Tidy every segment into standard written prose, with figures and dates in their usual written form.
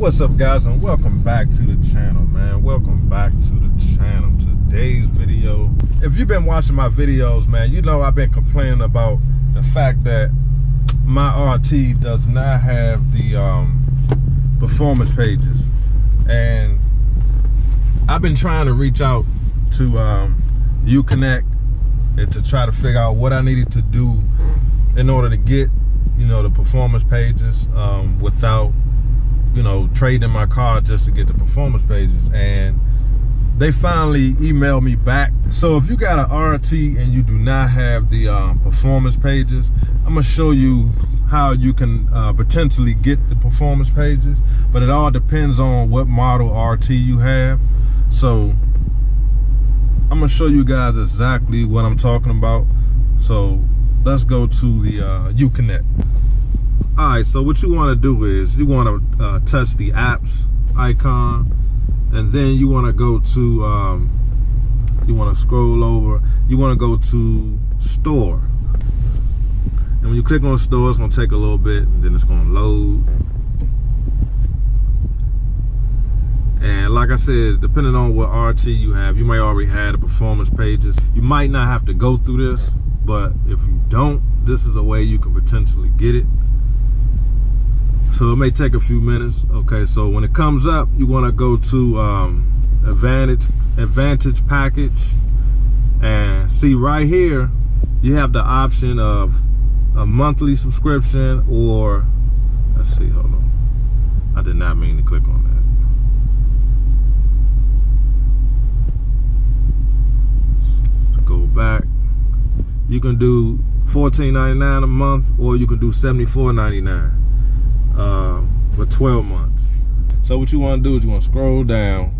What's up, guys, and welcome back to the channel, man. Welcome back to the channel. Today's video, if you've been watching my videos, man, you know I've been complaining about the fact that my RT does not have the performance pages, and I've been trying to reach out to Uconnect and to try to figure out what I needed to do in order to get, you know, the performance pages without, you know, trading my car just to get the performance pages. And they finally emailed me back. So if you got an RT and you do not have the performance pages, I'm gonna show you how you can potentially get the performance pages, but it all depends on what model RT you have. So I'm gonna show you guys exactly what I'm talking about. So let's go to the Uconnect. All right, so what you want to do is you want to touch the apps icon, and then you want to go to you want to scroll over, you want to go to store, and when you click on store, it's going to take a little bit, and then it's going to load. And like I said, depending on what RT you have, you may already have the performance pages. You might not have to go through this, but if you don't, this is a way you can potentially get it. So it may take a few minutes. Okay, so when it comes up, you want to go to advantage package, and see right here you have the option of a monthly subscription, or let's see, hold on, I did not mean to click on that. To go back, you can do $14.99 a month, or you can do $74.99 for 12 months. So what you want to do is you want to scroll down.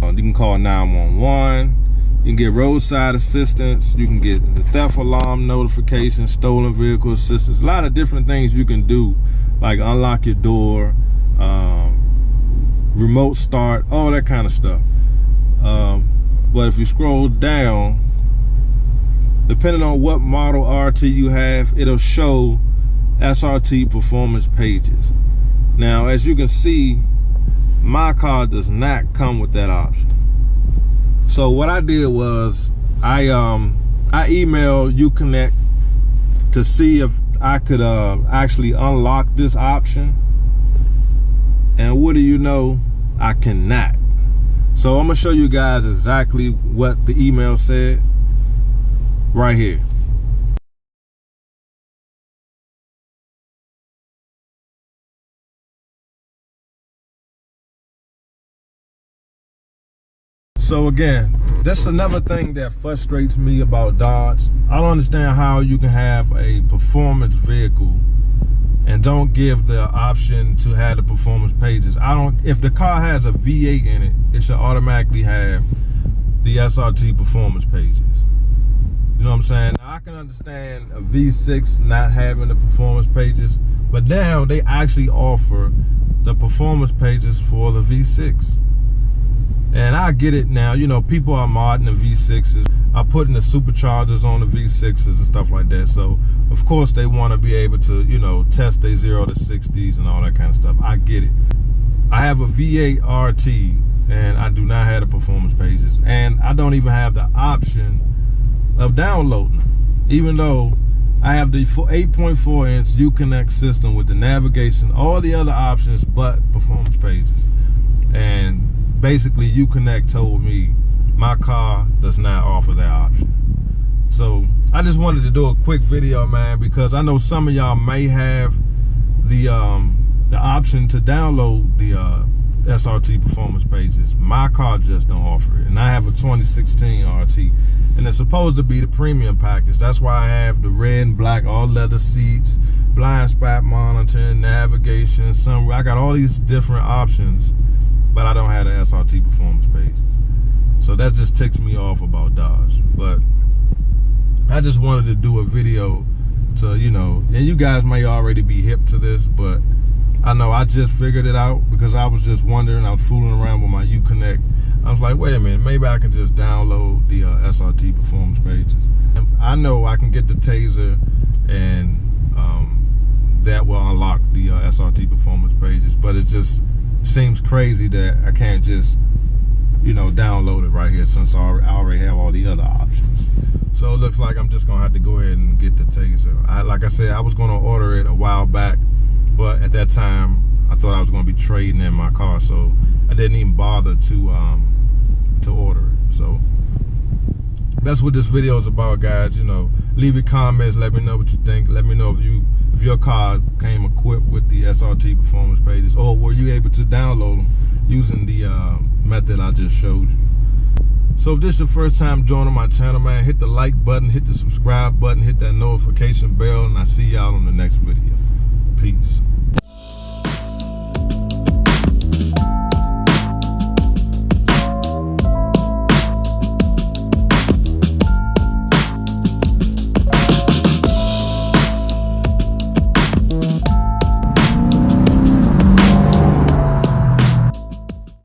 You can call 911. You can get roadside assistance. You can get the theft alarm notification, stolen vehicle assistance. A lot of different things you can do, like unlock your door, remote start, all that kind of stuff. But if you scroll down, depending on what model RT you have, it'll show SRT performance pages. Now, as you can see, my car does not come with that option. So what I did was I emailed Uconnect to see if I could actually unlock this option, and what do you know, I cannot. So I'm gonna show you guys exactly what the email said right here. So again, that's another thing that frustrates me about Dodge. I don't understand how you can have a performance vehicle and don't give the option to have the performance pages. If the car has a V8 in it, it should automatically have the SRT performance pages. You know what I'm saying? Now, I can understand a V6 not having the performance pages, but now they actually offer the performance pages for the V6. And I get it now, you know, people are modding the V6s, are putting the superchargers on the V6s and stuff like that. So, of course, they want to be able to, you know, test their 0 to 60s and all that kind of stuff. I get it. I have a V8 RT, and I do not have the performance pages. And I don't even have the option of downloading them, even though I have the 8.4-inch Uconnect system with the navigation, all the other options but performance pages. And basically Uconnect told me my car does not offer that option. So I just wanted to do a quick video, man, because I know some of y'all may have the option to download the SRT performance pages. My car just don't offer it, and I have a 2016 RT, and it's supposed to be the premium package. That's why I have the red and black all leather seats, blind spot monitoring, navigation, sunroof. I got all these different options, but I don't have the SRT performance pages. So that just ticks me off about Dodge. But I just wanted to do a video to, you know, and you guys may already be hip to this, but I know I just figured it out because I was just wondering, I was fooling around with my Uconnect. I was like, wait a minute, maybe I can just download the SRT performance pages. I know I can get the Taser and that will unlock the SRT performance pages. But it just seems crazy that I can't just, you know, download it right here, since I already have all the other options. So it looks like I'm just gonna have to go ahead and get the Taser. Like I said, I was gonna order it a while back, but at that time I thought I was gonna be trading in my car, so I didn't even bother to order it. So that's what this video is about, guys. You know, leave your comments, let me know what you think. Let me know if your car came equipped with the SRT performance pages, or were you able to download them using the method I just showed you. So if this is your first time joining my channel, man, hit the like button, hit the subscribe button, hit that notification bell, and I'll see y'all on the next video. Peace.